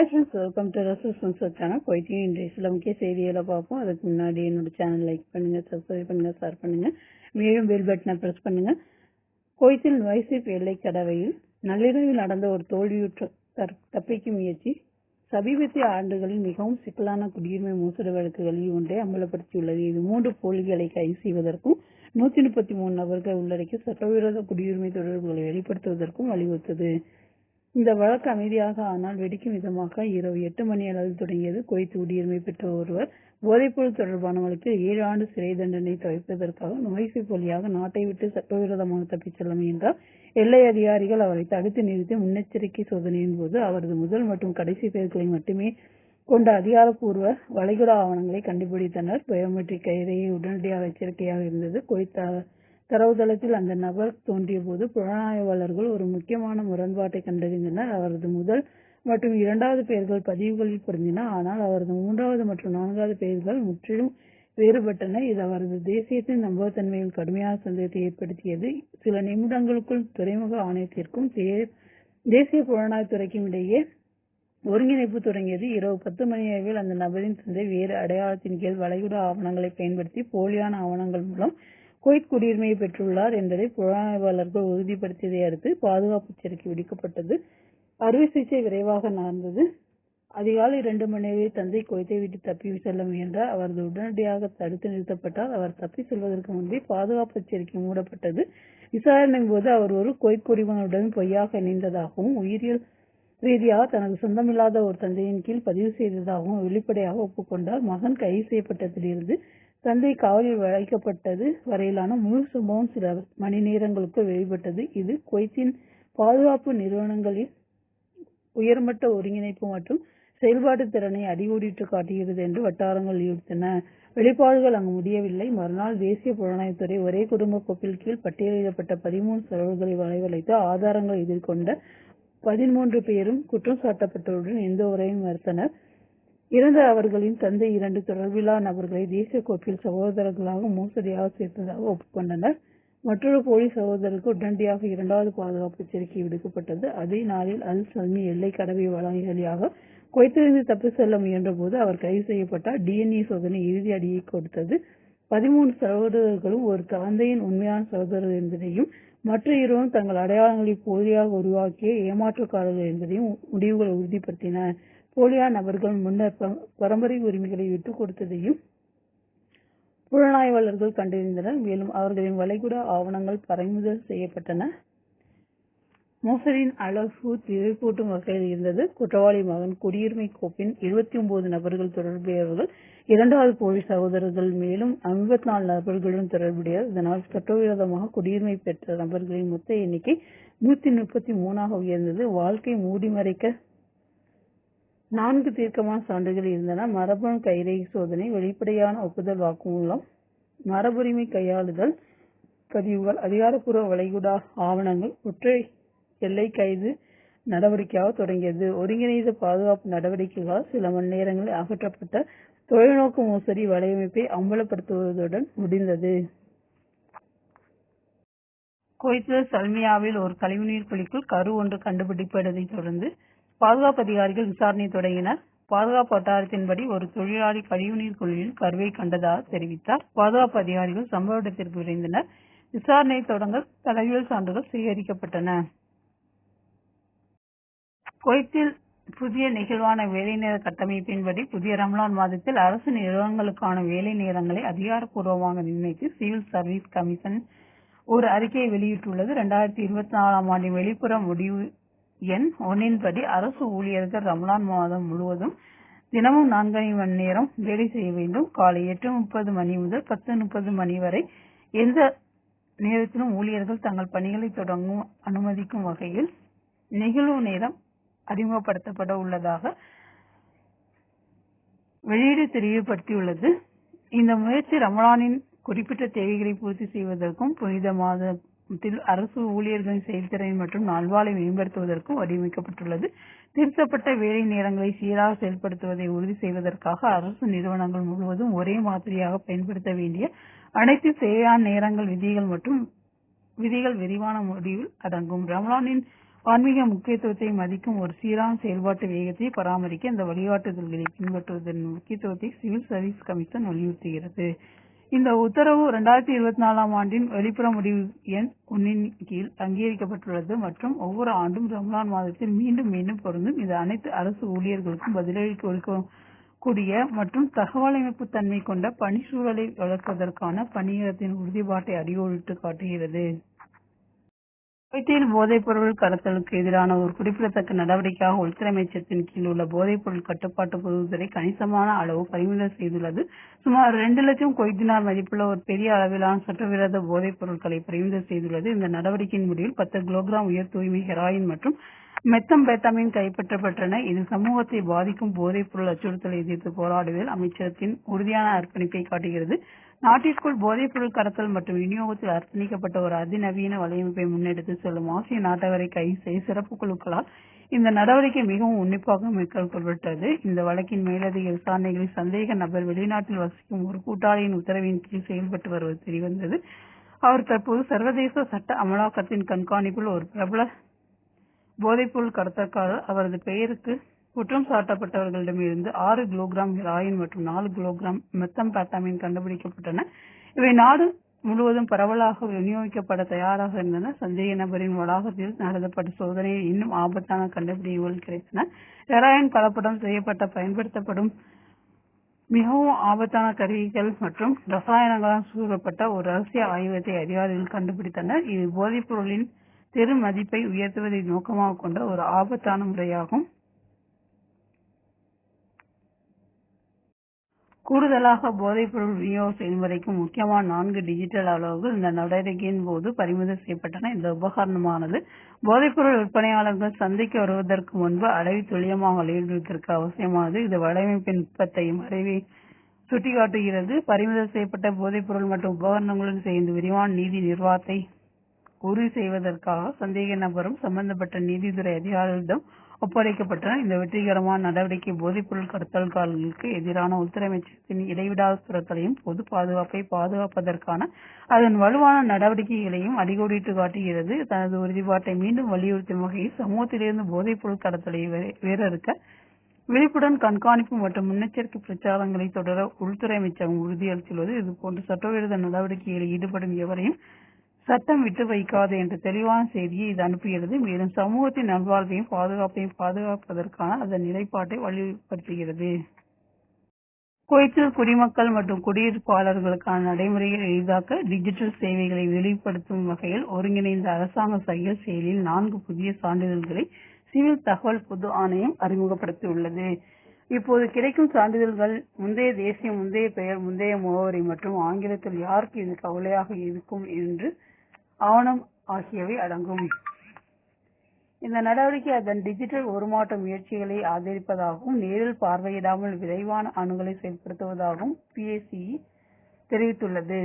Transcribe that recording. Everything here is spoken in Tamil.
Hi friends, welcome to Rasul Sunset channel. போயிட்டு இன்றைய சில முக்கிய செய்திகளை பார்ப்போம். அதுக்கு முன்னாடி என்னோட சேனல் லைக் பண்ணுங்க, சப்ஸ்கிரைப் பண்ணுங்க, ஷேர் பண்ணுங்க. மேலும் பெல் பட்டனை பிரஸ் பண்ணுங்க. குவைத்தில் வைசிப் எல்லை கடவையில் நள்ளிரவில் நடந்த ஒரு தோல்வியுற்ற தப்பிக்கும் முயற்சி சமீபத்திய ஆண்டுகளில் மிகவும் சிக்கலான குடியுரிமை மோசடி வழக்குகளில் ஒன்றை அமலப்படுத்தியுள்ளது. இது 3 போலிகளை கைது செய்வதற்கும் 133 நபர்கள் உள்ளடக்கி சட்டவிரோத குடியுரிமை தொடர்புகளை வெளிப்படுத்துவதற்கும் வழிவகுத்தது. இந்த வழக்கு அமைதியாக ஆனால் வெடிக்கும் விதமாக இரவு 8 மணி அளவில் தொடங்கியது. குவைத் குடியுரிமை பெற்ற ஒருவர் போதைப்பொருள் தொடர்பான வழக்கில் 7 ஆண்டு சிறை தண்டனை தவிர்ப்பதற்காக நுவைசிப் வழியாக நாட்டை விட்டு சட்டவிரோதமாக தப்பிச் செல்ல முயன்றார். எல்லை அதிகாரிகள் அவரை தடுத்து நிறுத்தி முன்னெச்சரிக்கை சோதனையின் போது அவரது முதல் மற்றும் கடைசி பெயர்களை மட்டுமே கொண்ட அதிகாரப்பூர்வ வளைகுடா ஆவணங்களை கண்டுபிடித்தனர். பயோமெட்ரிக் கைரேகை உடனடியாக எச்சரிக்கையாக இருந்தது. குவைத் தரவுதளத்தில் அந்த நபர் தோன்றிய போது புலனாய்வாளர்கள் ஒரு முக்கியமான முரண்பாட்டை கண்டறிந்தனர். அவரது முதல் மற்றும் 2வது பெயர்கள் பதிவுகளில் பொருந்தின, ஆனால் அவரது 3வது மற்றும் 4வது பெயர்கள் முற்றிலும் வேறுபட்டன. இது அவரது தேசியத்தின் நம்பகத்தன்மையில் கடுமையான சந்தேகத்தை ஏற்படுத்தியது. சில நிமிடங்களுக்குள் துறைமுக ஆணையத்திற்கும் தேசிய புலனாய்வுத்துறைக்கும் இடையே ஒருங்கிணைப்பு தொடங்கியது. இரவு 10 மணி அளவில் அந்த நபரின் தந்தை வேறு அடையாளத்தின் கீழ் வளைகுடா ஆவணங்களை பயன்படுத்தி போலியான ஆவணங்கள் மூலம் குவைத் குடியுரிமையை பெற்றுள்ளார் என்பதை புலனாய்வாளர்கள் உறுதிப்படுத்தியதை அடுத்து பாதுகாப்பு எச்சரிக்கை விடுக்கப்பட்டது. அறுவை சிகிச்சை விரைவாக நடந்தது. அதிகாலை 2 மணி அளவில் தந்தை குவைத்தை விட்டு தப்பி செல்ல முயன்றார். அவரது உடனடியாக தடுத்து நிறுத்தப்பட்டார். அவர் தப்பி செல்வதற்கு முன்பே பாதுகாப்பு எச்சரிக்கை மூடப்பட்டது. விசாரணையின் போது அவர் ஒரு குவைத் குடிமகனுடன் பொய்யாக இணைந்ததாகவும் உயிரியல் ரீதியாக தனது சொந்தமில்லாத ஒரு தந்தையின் கீழ் பதிவு செய்ததாகவும் வெளிப்படையாக ஒப்புக்கொண்டார். மகன் கைது செய்யப்பட்டதிலிருந்து தந்தை காவலில் வைக்கப்பட்டது வரையிலான முழு சம்பவம் சில மணி நேரங்களுக்கு வெளிப்பட்டது. இது குவைத்தின் பாதுகாப்பு நிறுவனங்களின் உயர்மட்ட ஒருங்கிணைப்பு மற்றும் செயல்பாட்டு திறனை அடிக்கோடிட்டு காட்டுகிறது என்று வட்டாரங்கள் வலியுறுத்தின. வெளிப்பாடுகள் அங்கு முடியவில்லை. மறுநாள் தேசிய புலனாய்வுத்துறை ஒரே குடும்ப கோப்பில் கீழ் பட்டியலிடப்பட்ட 13 தரவுகளை வளைவழைத்து ஆதாரங்கள் எதிர்கொண்ட 13 பேரும் குற்றம் சாட்டப்பட்டவருடன் எந்த உரையும் மறுத்தனர். இறந்த அவர்களின் தந்தை 2 தொடர்பில்லா நபர்களை தேசிய கோப்பில் சகோதரர்களாக மோசடியாக சேர்த்ததாக ஒப்புக்கொண்டனர். மற்றொரு போலி சகோதரருக்கு உடனடியாக 2வது பாதுகாப்பு எச்சரிக்கை விடுக்கப்பட்டது. அதே நாளில் அல் சல்மி எல்லை கடவை வழியாக குவைத்திலிருந்து தப்பி செல்ல முயன்ற போது அவர் கைது செய்யப்பட்டார். DNA சோதனை இறுதி அடியை கொடுத்தது. 13 சகோதரர்களும் ஒரு தந்தையின் உண்மையான சகோதரர் என்பதையும் மற்ற இருவரும் தங்கள் அடையாளங்களை போலியாக உருவாக்கிய ஏமாற்றுக்காரர்கள் என்பதையும் முடிவுகள் உறுதிப்படுத்தின. போலியா நபர்கள் முன்னர் பரம்பரை உரிமைகளை விட்டுக் கொடுத்ததையும் புலனாய்வாளர்கள் கண்டறிந்தனர். மேலும் அவர்களின் வளைகுடா ஆவணங்கள் பறிமுதல் செய்யப்பட்டன. மோசடியின் அளவு திரைப்பூட்டும் வகையில் இருந்தது. குற்றவாளி மகன் குடியுரிமை கோப்பின் 79 நபர்கள் தொடர்புடையவர்கள், 2வது போலி சகோதரர்கள் மேலும் 54 நபர்களுடன் தொடர்புடையவர். இதனால் சட்டவிரோதமாக குடியுரிமை பெற்ற நபர்களின் மொத்த எண்ணிக்கை 133 உயர்ந்தது. வாழ்க்கை மூடிமறைக்க 4 தீர்க்கமான சான்றுகள் இருந்தன. மரபணு கைரேகை சோதனை, வெளிப்படையான ஒப்புதல் வாக்குமூலம், மரபுரிமை கையாளுதல் பதிவுகள், அதிகாரப்பூர்வ வளைகுடா ஆவணங்கள். ஒற்றை எல்லை கைது நடவடிக்கையாக தொடங்கியது. ஒருங்கிணைந்த பாதுகாப்பு நடவடிக்கைகளால் சில மணி நேரங்களில் அகற்றப்பட்ட தொலைநோக்கு மோசடி வலையமைப்பை அம்பலப்படுத்துவதுடன் முடிந்தது. குவைத் சல்மியாவில் ஒரு கழிவுநீர் குழிக்குள் கரு ஒன்று கண்டுபிடிப்பதை தொடர்ந்து பாதுகாப்பு அதிகாரிகள் விசாரணை தொடங்கினர். பாதுகாப்பு வட்டாரத்தின்படி ஒரு தொழிலாளி கழிவுநீர் குழியில் கருவை கண்டதாக தெரிவித்தார். பாதுகாப்பு அதிகாரிகள் சம்பவ இடத்திற்கு விரைந்தனர். விசாரணை தொடங்க தடவியல் சான்றுகள் சேகரிக்கப்பட்டன. குவைத்தில் புதிய நெகிழ்வான வேலை நேர கட்டமைப்பின்படி புதிய ரமலான் மாதத்தில் அரசு நிறுவனங்களுக்கான வேலை நேரங்களை அதிகாரப்பூர்வமாக நிர்ணயித்து சிவில் சர்வீஸ் கமிஷன் ஒரு அறிக்கையை வெளியிட்டுள்ளது. 2024 ஆண்டின் வெளிப்புற முடிவு எண் 1 படி அரசு ஊழியர்கள் ரமலான் மாதம் முழுவதும் தினமும் 4 மணி நேரம் வேலை செய்ய வேண்டும். காலை 8:30 மணி முதல் 10:30 மணி வரை எந்த நேரத்திலும் ஊழியர்கள் தங்கள் பணிகளை தொடங்கும் அனுமதிக்கும் வகையில் நெகிழ்வு நேரம் அறிமுகப்படுத்தப்பட உள்ளதாக வெளியீடு தெளிவுபடுத்தியுள்ளது. இந்த முயற்சி ரமலானின் குறிப்பிட்ட தேவைகளை பூர்த்தி செய்வதற்கும் புனித மாதத்தில் அரசு ஊழியர்களின் செயல்திறன் மற்றும் நல்வாழ்வை மேம்படுத்துவதற்கும் வடிவமைக்கப்பட்டுள்ளது. திருத்தப்பட்ட வேலை நேரங்களை சீராக செயல்படுத்துவதை உறுதி செய்வதற்காக அரசு நிறுவனங்கள் முழுவதும் ஒரே மாதிரியாக பயன்படுத்த வேண்டிய அனைத்து தேவையான நேரங்கள் விதிகள் விரிவான முடிவில் அடங்கும். ரமலானின் ஆன்மீக முக்கியத்துவத்தை மதிக்கும் ஒரு சீரான செயல்பாட்டு வேகத்தை பராமரிக்க இந்த வழிகாட்டுதல்களை பின்பற்றுவதன் முக்கியத்துவத்தை சிவில் சர்வீஸ் கமிஷன் வலியுறுத்துகிறது. இந்த உத்தரவு 2024 ஆண்டின் வெளிப்புற முடிவு எண் 1 கீழ் அங்கீகரிக்கப்பட்டுள்ளது மற்றும் ஒவ்வொரு ஆண்டும் ரமலான் மாதத்தில் மீண்டும் மீண்டும் பொருந்தும். இது அனைத்து அரசு ஊழியர்களுக்கும் பதிலளி கொடுக்கக்கூடிய மற்றும் தகவலமைப்பு தன்மை கொண்ட பணிச்சூழலை வளர்ப்பதற்கான பணியிடத்தின் உறுதிப்பாட்டை அடிக்கோடிட்டு காட்டுகிறது. குவைத்தில் போதைப் பொருள் கடத்தலுக்கு எதிரான ஒரு குறிப்பிடத்தக்க நடவடிக்கையாக உள்துறை அமைச்சகத்தின் கீழ் உள்ள போதைப் பொருள் கட்டுப்பாட்டு பொதுத்துறை கணிசமான அளவு பறிமுதல் செய்துள்ளது. சுமார் 2 லட்சம் குவைத் தினார் மதிப்புள்ள ஒரு பெரிய அளவிலான சட்டவிரோத போதைப் பொருட்களை பறிமுதல் செய்துள்ளது. இந்த நடவடிக்கையின் முடிவில் 10 கிலோகிராம் உயர் தூய்மை ஹெராயின் மற்றும் மெத்தம்பேத்தமைன் கைப்பற்றப்பட்டன. இது சமூகத்தை பாதிக்கும் போதைப் பொருள் அச்சுறுத்தலை எதிர்த்து போராடுவதில் அமைச்சகத்தின் உறுதியான அர்ப்பணிப்பை காட்டுகிறது. நாட்டிற்குள் போதைப் பொருள் கடத்தல் மற்றும் விநியோகத்தில் அர்ப்பணிக்கப்பட்ட ஒரு அதிநவீன வலையமைப்பை முன்னெடுத்து செல்லும் ஆசிய நாட்டவரை கைது செய்ய சிறப்பு குழுக்களால் இந்த நடவடிக்கை மிகவும் உன்னிப்பாக மேற்கொள்ளப்பட்டது. இந்த வழக்கின் மேலதிக விசாரணைகளில் சந்தேக நபர் வெளிநாட்டில் வசிக்கும் ஒரு கூட்டாளியின் உத்தரவின் கீழ் செயல்பட்டு வருவது தெரியவந்தது. அவர் தற்போது சர்வதேச சட்ட அமலாக்கத்தின் கண்காணிப்பில் ஒரு பிரபல போதைப்பொருள் கடத்தல்காரர். அவரது பெயருக்கு குற்றம் சாட்டப்பட்டவர்களிடமிருந்து 6 கிலோகிராம் ஹெராயின் மற்றும் 4 கிலோகிராம் மெத்தம்பேத்தமைன் கண்டுபிடிக்கப்பட்டன. இவை நாடு முழுவதும் பரவலாக விநியோகிக்கப்பட தயாராக இருந்தன. சந்தேக நபரின் வளாகத்தில் நடத்தப்பட்ட சோதனையில் இன்னும் ஆபத்தான கண்டுபிடிப்புகள் கிடைத்தன. ஹெராயின் கலப்படம் செய்யப்பட்ட பயன்படுத்தப்படும் மிகவும் ஆபத்தான கருவிகள் மற்றும் ரசாயனங்களால் சூழப்பட்ட ஒரு ரகசிய ஆயுதத்தை அதிகாரிகள் கண்டுபிடித்தனர். இது போதைப் பொருளின் பெரு மதிப்பை உயர்த்துவதை நோக்கமாக கொண்ட ஒரு ஆபத்தான முறையாகும். கூடுதலாக போதைப் பொருள் விநியோக செயல்முறைக்கு முக்கியமான 4 டிஜிட்டல் அளவுகள் இந்த நடவடிக்கையின் போது பறிமுதல் செய்யப்பட்டன. இந்த உபகரணமானது போதைப்பொருள் விற்பனையாளர்கள் சந்தைக்கு வருவதற்கு முன்பு அளவை துல்லியமாக வலியுறுத்துவதற்கு அவசியமானது. இது வலையமைப்பின் நுட்பத்தையும் அறிவை சுட்டிக்காட்டுகிறது. பறிமுதல் செய்யப்பட்ட போதைப் பொருள் மற்றும் உபகரணங்களுடன் சேர்ந்து விரிவான நீதி நிர்வாகத்தை உறுதி செய்வதற்காக சந்தேக நபரும் சம்பந்தப்பட்ட நீதித்துறை அதிகாரிகளிடம் ஒப்படைக்கப்பட்டனர். இந்த வெற்றிகரமான நடவடிக்கை போதைப்பொருள் கடத்தல்காரர்களுக்கு எதிரான உள்துறை அமைச்சகத்தின் இடைவிடாத துரத்தலையும் பொது பாதுகாப்பை பாதுகாப்பதற்கான அதன் வலுவான நடவடிக்கைகளையும் அடிக்கோடிட்டு காட்டுகிறது. தனது உறுதிப்பாட்டை மீண்டும் வலியுறுத்தும் வகையில் சமூகத்திலிருந்து போதைப்பொருள் கடத்தலை வேறறுக்க விழிப்புடன் கண்காணிப்பு மற்றும் முன்னெச்சரிக்கை பிரச்சாரங்களை தொடர உள்துறை அமைச்சகம் உறுதியளித்துள்ளது. இதுபோன்ற சட்டவிரோத நடவடிக்கைகளில் ஈடுபடும் எவரையும் சட்டம் விட்டு வைக்காது என்ற தெளிவான செய்தியை இது அனுப்புகிறது. மேலும் சமூகத்தின் நல்வாழ்வையும் பாதுகாப்பையும் பாதுகாப்பதற்கான அதன் நிலைப்பாட்டை வலியுறுத்துகிறது. குவைத்தில் குடிமக்கள் மற்றும் குடியிருப்பாளர்களுக்கான நடைமுறைகளை எளிதாக்க டிஜிட்டல் சேவைகளை வெளிப்படுத்தும் வகையில் ஒருங்கிணைந்த அரசாங்க சைகல் செயலியில் 4 புதிய சான்றிதழ்களை சிவில் தகவல் பொது ஆணையம் அறிமுகப்படுத்தியுள்ளது. இப்போது கிடைக்கும் சான்றிதழ்கள் முந்தைய தேசிய, முந்தைய பெயர், முந்தைய முகவரி மற்றும் ஆங்கிலத்தில் யாருக்கு இது கவலையாக இருக்கும் என்று ஆவணம் ஆகியவை அடங்கும். இந்த நடவடிக்கை அதன் டிஜிட்டல் உருமாற்ற முயற்சிகளை ஆதரிப்பதாகவும் நேரில் பார்வையிடாமல் விரைவான அணுகலை செயல்படுத்துவதாகவும் PACE தெரிவித்துள்ளது.